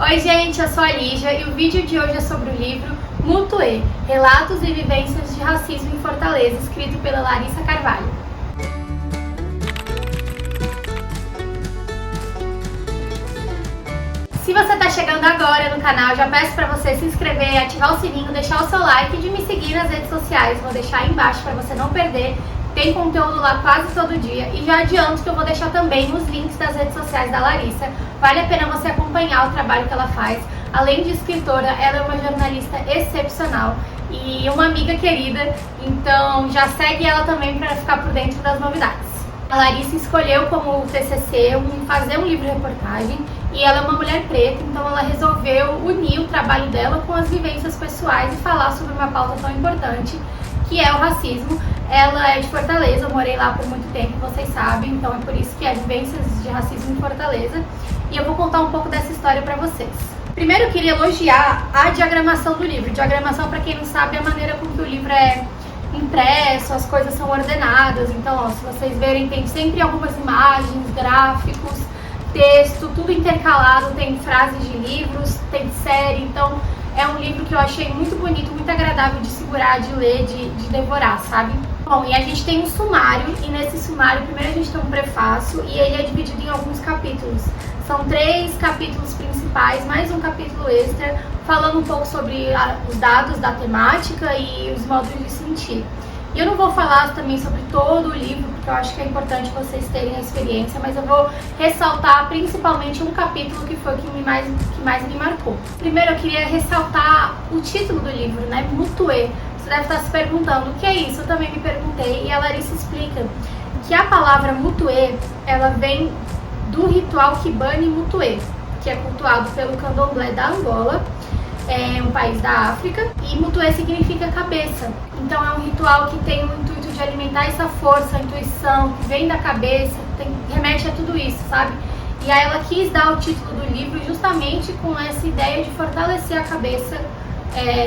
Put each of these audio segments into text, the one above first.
Oi gente, eu sou a Lígia e o vídeo de hoje é sobre o livro Mutuê, Relatos e Vivências de Racismo em Fortaleza, escrito pela Larissa Carvalho. Se você está chegando agora no canal, já peço para você se inscrever, ativar o sininho, deixar o seu like e de me seguir nas redes sociais. Vou deixar aí embaixo para você não perder. Tem conteúdo lá quase todo dia e já adianto que eu vou deixar também os links das redes sociais da Larissa. Vale a pena você acompanhar o trabalho que ela faz. Além de escritora, ela é uma jornalista excepcional e uma amiga querida, então já segue ela também para ficar por dentro das novidades. A Larissa escolheu como TCC fazer um livro-reportagem e ela é uma mulher preta, então ela resolveu unir o trabalho dela com as vivências pessoais e falar sobre uma pauta tão importante que é o racismo. Ela é de Fortaleza, eu morei lá por muito tempo, vocês sabem, então é por isso que é Vivências de Racismo em Fortaleza e eu vou contar um pouco dessa história para vocês. Primeiro eu queria elogiar a diagramação do livro. Diagramação, para quem não sabe, é a maneira como que o livro é impresso, as coisas são ordenadas, então se vocês verem, tem sempre algumas imagens, gráficos, texto, tudo intercalado, tem frases de livros, tem série, então é um livro que eu achei muito bonito, muito agradável de segurar, de ler, de devorar, sabe? Bom, e a gente tem um sumário, e nesse sumário, primeiro a gente tem um prefácio, e ele é dividido em alguns capítulos. São 3 capítulos principais, mais um capítulo extra, falando um pouco sobre os dados da temática e os modos de sentir. E eu não vou falar também sobre todo o livro, porque eu acho que é importante vocês terem a experiência, mas eu vou ressaltar principalmente um capítulo que foi o que mais me marcou. Primeiro eu queria ressaltar o título do livro, né? Mutuê. Você deve estar se perguntando o que é isso, eu também me perguntei, e a Larissa explica que a palavra mutuê, ela vem do ritual Kibane Mutuê, que é cultuado pelo candomblé da Angola, é um país da África, e Mutuê significa cabeça. Então é um ritual que tem o intuito de alimentar essa força, a intuição, que vem da cabeça, remete a tudo isso, sabe? E aí ela quis dar o título do livro justamente com essa ideia de fortalecer a cabeça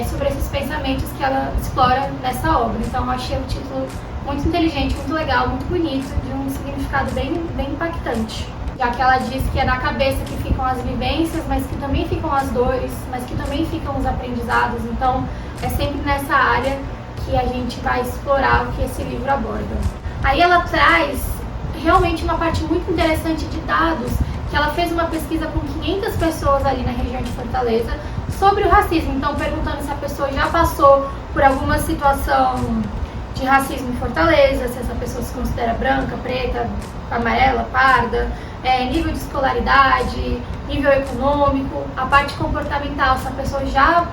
sobre esses pensamentos que ela explora nessa obra. Então eu achei o título muito inteligente, muito legal, muito bonito, de um significado bem impactante. Já que ela diz que é na cabeça que ficam as vivências, mas que também ficam as dores, mas que também ficam os aprendizados. Então é sempre nessa área que a gente vai explorar o que esse livro aborda. Aí ela traz realmente uma parte muito interessante de dados, que ela fez uma pesquisa com 500 pessoas ali na região de Fortaleza sobre o racismo. Então perguntando se a pessoa já passou por alguma situação de racismo em Fortaleza, se essa pessoa se considera branca, preta, amarela, parda, nível de escolaridade, nível econômico, a parte comportamental, se a pessoa já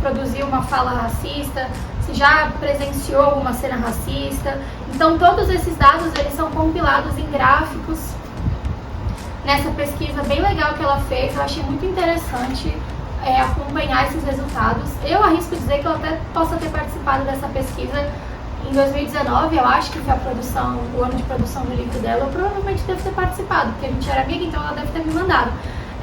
produziu uma fala racista, se já presenciou uma cena racista. Então todos esses dados eles são compilados em gráficos nessa pesquisa bem legal que ela fez. Eu achei muito interessante acompanhar esses resultados. Eu arrisco dizer que eu até possa ter participado dessa pesquisa em 2019, eu acho que foi o ano de produção do livro dela. Eu provavelmente devo ter participado, porque a gente era amiga, então ela deve ter me mandado.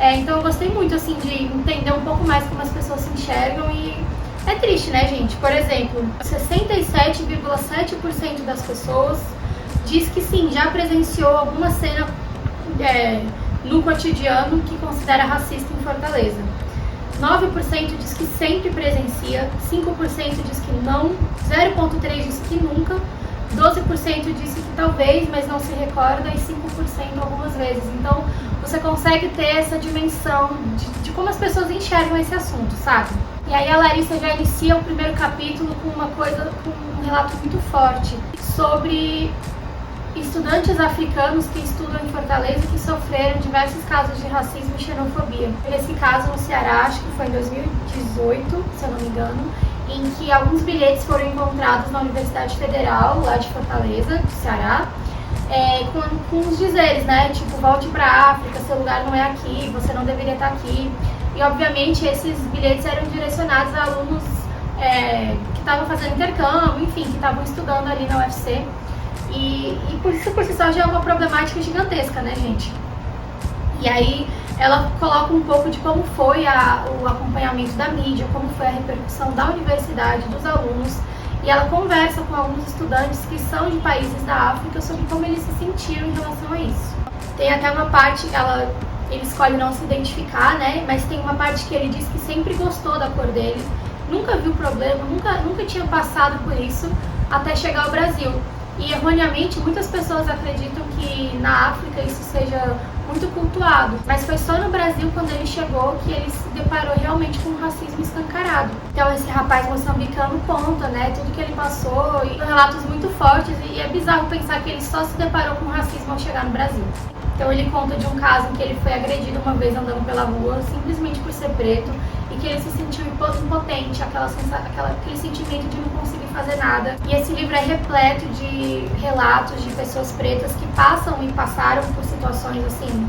Então eu gostei muito, assim, de entender um pouco mais como as pessoas se enxergam e é triste, né, gente? Por exemplo, 67,7% das pessoas diz que sim, já presenciou alguma cena no cotidiano que considera racista em Fortaleza. 9% diz que sempre presencia, 5% diz que não, 0,3% diz que nunca, 12% disse que talvez, mas não se recorda, e 5% algumas vezes. Então, você consegue ter essa dimensão de como as pessoas enxergam esse assunto, sabe? E aí a Larissa já inicia o primeiro capítulo com um relato muito forte sobre estudantes africanos que estudam em Fortaleza que sofreram diversos casos de racismo e xenofobia. Esse caso no Ceará, acho que foi em 2018, se eu não me engano, em que alguns bilhetes foram encontrados na Universidade Federal, lá de Fortaleza, do Ceará, com os dizeres, né, tipo, volte pra África, seu lugar não é aqui, você não deveria estar aqui. E obviamente esses bilhetes eram direcionados a alunos que estavam fazendo intercâmbio, enfim, que estavam estudando ali na UFC. E por isso, por si só, já é uma problemática gigantesca, né, gente? E aí ela coloca um pouco de como foi o acompanhamento da mídia, como foi a repercussão da universidade, dos alunos, e ela conversa com alguns estudantes que são de países da África sobre como eles se sentiram em relação a isso. Tem até uma parte, ela ele escolhe não se identificar, né? Mas tem uma parte que ele diz que sempre gostou da cor dele, nunca viu problema, nunca tinha passado por isso até chegar ao Brasil. E erroneamente muitas pessoas acreditam que na África isso seja muito cultuado, mas foi só no Brasil, quando ele chegou, que ele se deparou realmente com um racismo escancarado. Então esse rapaz moçambicano conta, né, tudo que ele passou, e relatos muito fortes, e é bizarro pensar que ele só se deparou com racismo ao chegar no Brasil. Então ele conta de um caso em que ele foi agredido uma vez andando pela rua, simplesmente por ser preto, e que ele se sentiu impotente, aquele sentimento de não conseguir fazer nada. E esse livro é repleto de relatos de pessoas pretas que passam e passaram por situações assim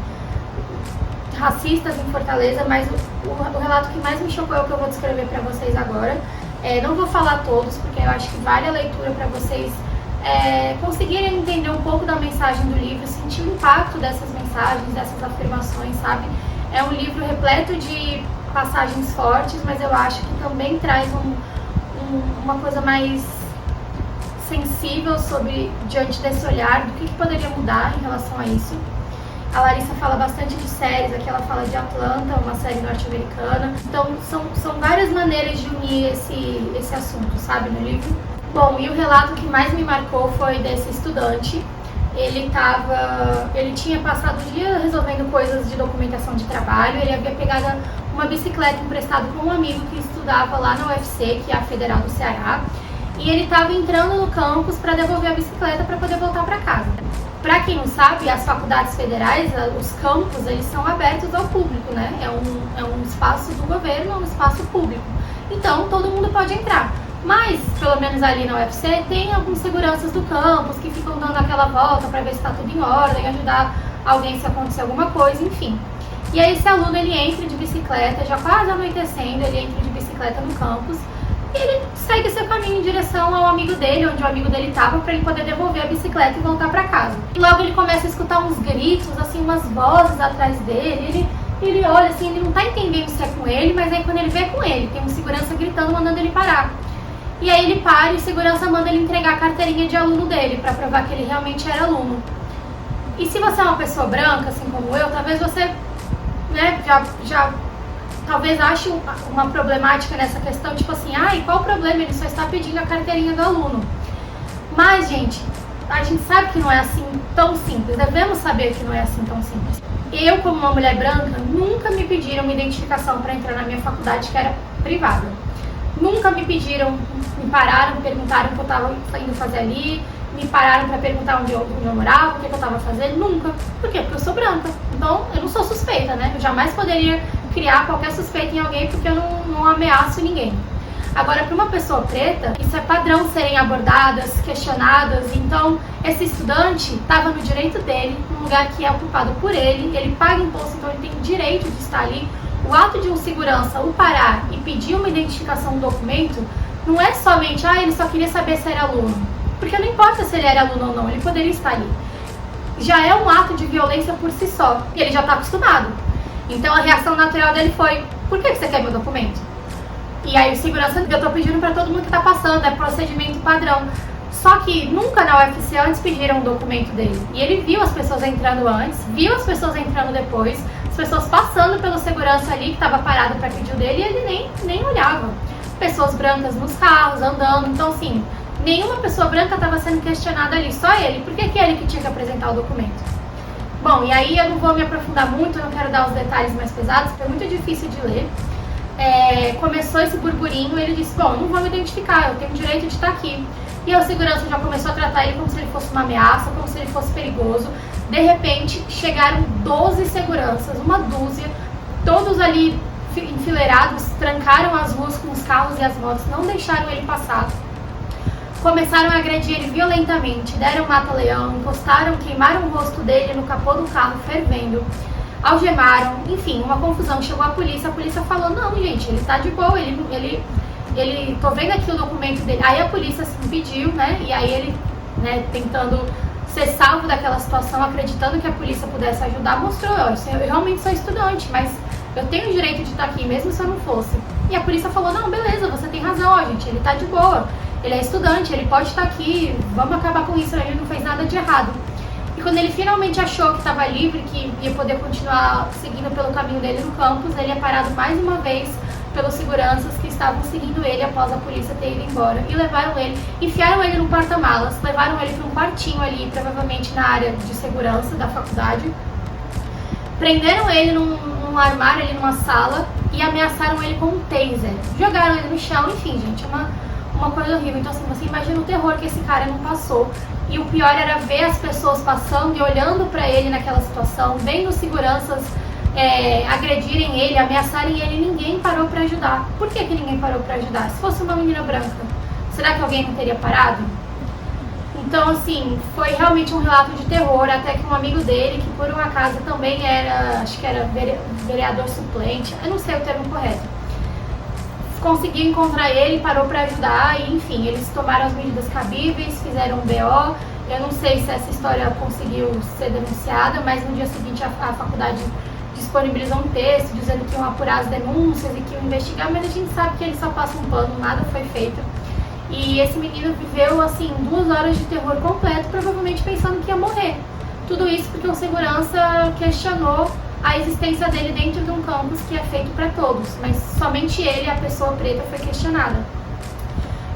racistas em Fortaleza, mas o relato que mais me chocou é o que eu vou descrever para vocês agora. Não vou falar todos, porque eu acho que vale a leitura para vocês conseguirem entender um pouco da mensagem do livro, sentir o impacto dessas mensagens, dessas afirmações, sabe? É um livro repleto de passagens fortes, mas eu acho que também traz uma coisa mais sensível diante desse olhar, do que poderia mudar em relação a isso. A Larissa fala bastante de séries, aqui ela fala de Atlanta, uma série norte-americana. Então são várias maneiras de unir esse assunto, sabe, no livro. Bom, e o relato que mais me marcou foi desse estudante. Ele tinha passado o dia resolvendo coisas de documentação de trabalho. Ele havia pegado uma bicicleta emprestada com um amigo que estudava lá na UFC, que é a Federal do Ceará, e ele estava entrando no campus para devolver a bicicleta para poder voltar para casa. Para quem não sabe, as faculdades federais, os campus, eles são abertos ao público, né? É um espaço do governo, é um espaço público. Então, todo mundo pode entrar. Mas, pelo menos ali na UFC, tem alguns seguranças do campus que ficam dando aquela volta para ver se está tudo em ordem, ajudar alguém se acontecer alguma coisa, enfim. E aí esse aluno, ele entra de bicicleta, já quase anoitecendo, ele entra de bicicleta no campus, e ele segue seu caminho em direção ao amigo dele, onde o amigo dele estava, para ele poder devolver a bicicleta e voltar para casa. E logo ele começa a escutar uns gritos, assim, umas vozes atrás dele, ele olha assim, ele não está entendendo se é com ele, mas aí quando ele vê é com ele, tem um segurança gritando, mandando ele parar. E aí ele para e o segurança manda ele entregar a carteirinha de aluno dele, para provar que ele realmente era aluno. E se você é uma pessoa branca, assim como eu, talvez você, né, já talvez ache uma problemática nessa questão, tipo assim, qual o problema? Ele só está pedindo a carteirinha do aluno. Mas, gente, a gente sabe que não é assim tão simples, devemos saber que não é assim tão simples. Eu, como uma mulher branca, nunca me pediram uma identificação para entrar na minha faculdade, que era privada. Nunca me pediram, me pararam, perguntaram o que eu estava indo fazer ali, me pararam para perguntar onde eu morava, o que eu estava fazendo, nunca. Por quê? Porque eu sou branca. Então, eu não sou suspeita, né? Eu jamais poderia criar qualquer suspeita em alguém, porque eu não ameaço ninguém. Agora, para uma pessoa preta, isso é padrão serem abordadas, questionadas. Então, esse estudante estava no direito dele, num lugar que é ocupado por ele paga imposto, então ele tem direito de estar ali. O ato de um segurança o parar e pedir uma identificação, um documento, não é somente, ele só queria saber se era aluno. Porque não importa se ele era aluno ou não, ele poderia estar ali. Já é um ato de violência por si só, e ele já está acostumado. Então a reação natural dele foi, por que você quer meu documento? E aí o segurança, eu estou pedindo para todo mundo que está passando, é procedimento padrão. Só que nunca na UFC antes pediram um documento dele. E ele viu as pessoas entrando antes, viu as pessoas entrando depois, as pessoas passando pelo segurança ali que estava parado para pedir o dele, e ele nem olhava. Pessoas brancas nos carros, andando, então assim, nenhuma pessoa branca estava sendo questionada ali, só ele. Por que ele que tinha que apresentar o documento? Bom, e aí eu não vou me aprofundar muito, eu não quero dar os detalhes mais pesados, porque é muito difícil de ler. Começou esse burburinho, ele disse, bom, não vou me identificar, eu tenho o direito de estar aqui. E a segurança já começou a tratar ele como se ele fosse uma ameaça, como se ele fosse perigoso. De repente, chegaram 12 seguranças, uma dúzia, todos ali enfileirados, trancaram as ruas com os carros e as motos, não deixaram ele passar. Começaram a agredir ele violentamente, deram mata-leão, encostaram, queimaram o rosto dele no capô do carro fervendo, algemaram, enfim, uma confusão. Chegou a polícia falou, não, gente, ele tá de boa, tô vendo aqui o documento dele. Aí a polícia se impediu, né, e aí ele, né, tentando ser salvo daquela situação, acreditando que a polícia pudesse ajudar, mostrou, eu realmente sou estudante, mas eu tenho o direito de estar aqui, mesmo se eu não fosse. E a polícia falou, não, beleza, você tem razão, gente, ele tá de boa. Ele é estudante, ele pode estar aqui, vamos acabar com isso, ele não fez nada de errado. E quando ele finalmente achou que estava livre, que ia poder continuar seguindo pelo caminho dele no campus, ele é parado mais uma vez pelos seguranças que estavam seguindo ele após a polícia ter ido embora, e levaram ele, enfiaram ele no porta-malas, levaram ele para um quartinho ali, provavelmente na área de segurança da faculdade, prenderam ele num armário ali numa sala e ameaçaram ele com um taser, jogaram ele no chão, enfim, gente, uma coisa horrível. Então assim, você imagina o terror que esse cara não passou, e o pior era ver as pessoas passando e olhando para ele naquela situação, vendo os seguranças agredirem ele, ameaçarem ele, e ninguém parou para ajudar. Por que ninguém parou para ajudar? Se fosse uma menina branca, será que alguém não teria parado? Então, assim, foi realmente um relato de terror, até que um amigo dele, que por um acaso também era, acho que era vereador suplente, eu não sei o termo correto, conseguiu encontrar ele, parou para ajudar, e enfim, eles tomaram as medidas cabíveis, fizeram um BO. Eu não sei se essa história conseguiu ser denunciada, mas no dia seguinte a faculdade disponibilizou um texto dizendo que iam apurar as denúncias e que iam investigar, mas a gente sabe que ele só passa um pano, nada foi feito. E esse menino viveu, assim, 2 horas de terror completo, provavelmente pensando que ia morrer. Tudo isso porque o segurança questionou a existência dele dentro de um campus que é feito para todos, mas somente ele, a pessoa preta, foi questionada.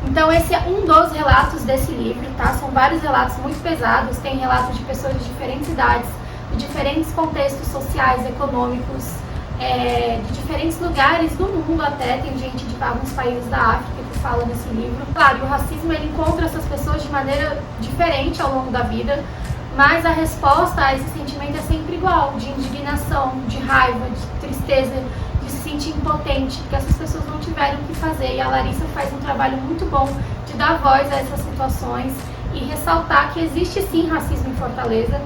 Então esse é um dos relatos desse livro, tá? São vários relatos muito pesados, tem relatos de pessoas de diferentes idades, de diferentes contextos sociais, econômicos, de diferentes lugares do mundo até, tem gente de alguns países da África que fala nesse livro. Claro, o racismo ele encontra essas pessoas de maneira diferente ao longo da vida, mas a resposta a esse sentimento é sempre igual, de indignação, de raiva, de tristeza, de se sentir impotente, porque essas pessoas não tiveram o que fazer, e a Larissa faz um trabalho muito bom de dar voz a essas situações e ressaltar que existe sim racismo em Fortaleza.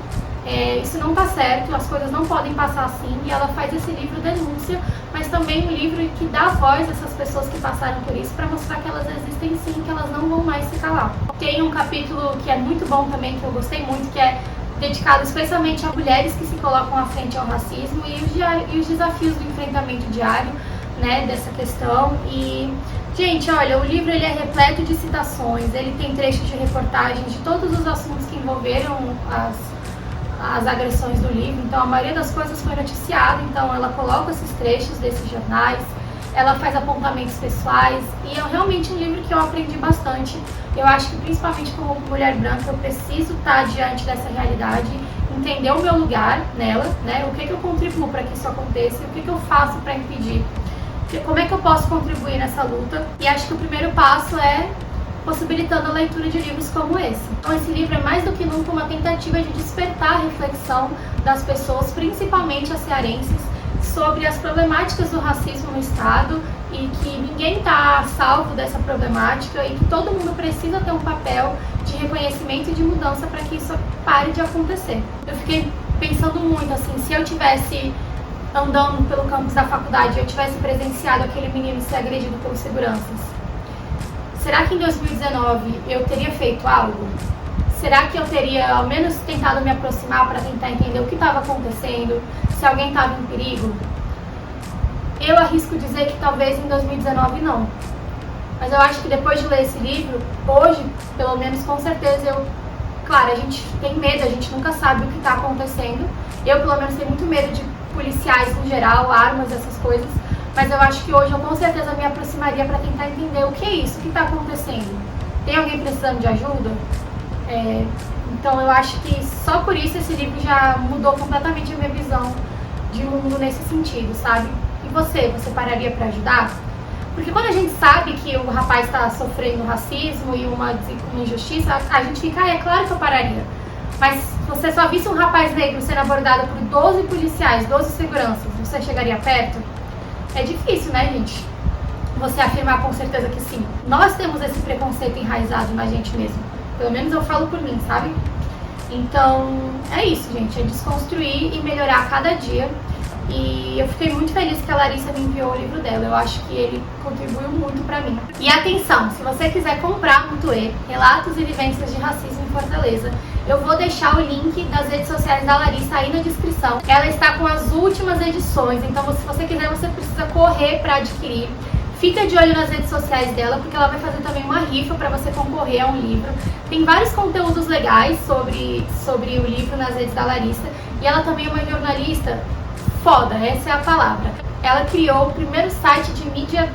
Isso não está certo, as coisas não podem passar assim, e ela faz esse livro denúncia, mas também um livro que dá voz a essas pessoas que passaram por isso, para mostrar que elas existem sim, que elas não vão mais se calar. Tem um capítulo que é muito bom também, que eu gostei muito, que é dedicado especialmente a mulheres que se colocam à frente ao racismo e os desafios do enfrentamento diário, né, dessa questão. E, gente, olha, o livro ele é repleto de citações, ele tem trechos de reportagens de todos os assuntos que envolveram as agressões do livro, então a maioria das coisas foi noticiada, então ela coloca esses trechos desses jornais, ela faz apontamentos pessoais, e é realmente um livro que eu aprendi bastante. Eu acho que principalmente como mulher branca eu preciso estar diante dessa realidade, entender o meu lugar nela, né? O que eu contribuo para que isso aconteça, o que eu faço para impedir, como é que eu posso contribuir nessa luta. E acho que o primeiro passo é possibilitando a leitura de livros como esse. Então esse livro é mais do que nunca uma tentativa de despertar a reflexão das pessoas, principalmente as cearenses, sobre as problemáticas do racismo no estado, e que ninguém está salvo dessa problemática e que todo mundo precisa ter um papel de reconhecimento e de mudança para que isso pare de acontecer. Eu fiquei pensando muito assim, se eu tivesse andando pelo campus da faculdade e eu tivesse presenciado aquele menino ser agredido pelos seguranças, será que em 2019 eu teria feito algo? Será que eu teria ao menos tentado me aproximar para tentar entender o que estava acontecendo, se alguém estava em perigo? Eu arrisco dizer que talvez em 2019 não. Mas eu acho que depois de ler esse livro, hoje, pelo menos com certeza, claro, a gente tem medo, a gente nunca sabe o que está acontecendo. Eu, pelo menos, tenho muito medo de policiais no geral, armas, essas coisas. Mas eu acho que hoje eu com certeza me aproximaria para tentar entender o que é isso, o que está acontecendo. Tem alguém precisando de ajuda? Então eu acho que só por isso esse livro já mudou completamente a minha visão de mundo nesse sentido, sabe? E você pararia para ajudar? Porque quando a gente sabe que o rapaz está sofrendo racismo e uma injustiça, a gente fica, é claro que eu pararia. Mas se você só visse um rapaz negro sendo abordado por 12 policiais, 12 seguranças, você chegaria perto? É difícil, né, gente? Você afirmar com certeza que sim. Nós temos esse preconceito enraizado na gente mesmo. Pelo menos eu falo por mim, sabe? Então, é isso, gente. É desconstruir e melhorar a cada dia. E eu fiquei muito feliz que a Larissa me enviou o livro dela. Eu acho que ele contribuiu muito pra mim. E atenção, se você quiser comprar no Tuê, Relatos e Vivências de Racismo em Fortaleza, eu vou deixar o link das redes sociais da Larissa aí na descrição. Ela está com as últimas edições, então se você quiser, você precisa correr para adquirir. Fica de olho nas redes sociais dela, porque ela vai fazer também uma rifa para você concorrer a um livro. Tem vários conteúdos legais sobre o livro nas redes da Larissa. E ela também é uma jornalista foda, essa é a palavra. Ela criou o primeiro site de mídia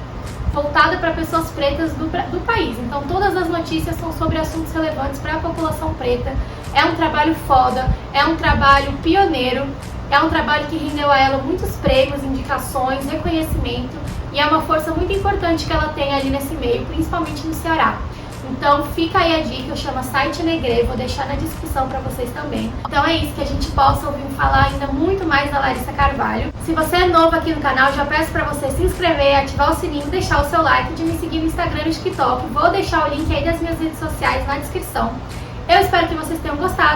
voltada para pessoas pretas do país. Então todas as notícias são sobre assuntos relevantes para a população preta. É um trabalho foda, é um trabalho pioneiro, é um trabalho que rendeu a ela muitos prêmios, indicações, reconhecimento, e é uma força muito importante que ela tem ali nesse meio, principalmente no Ceará. Então fica aí a dica, chama Site Negre, vou deixar na descrição para vocês também. Então é isso, que a gente possa ouvir falar ainda muito mais da Larissa Carvalho. Se você é novo aqui no canal, já peço para você se inscrever, ativar o sininho, deixar o seu like, de me seguir no Instagram e no TikTok. Vou deixar o link aí das minhas redes sociais na descrição. Eu espero que vocês tenham gostado.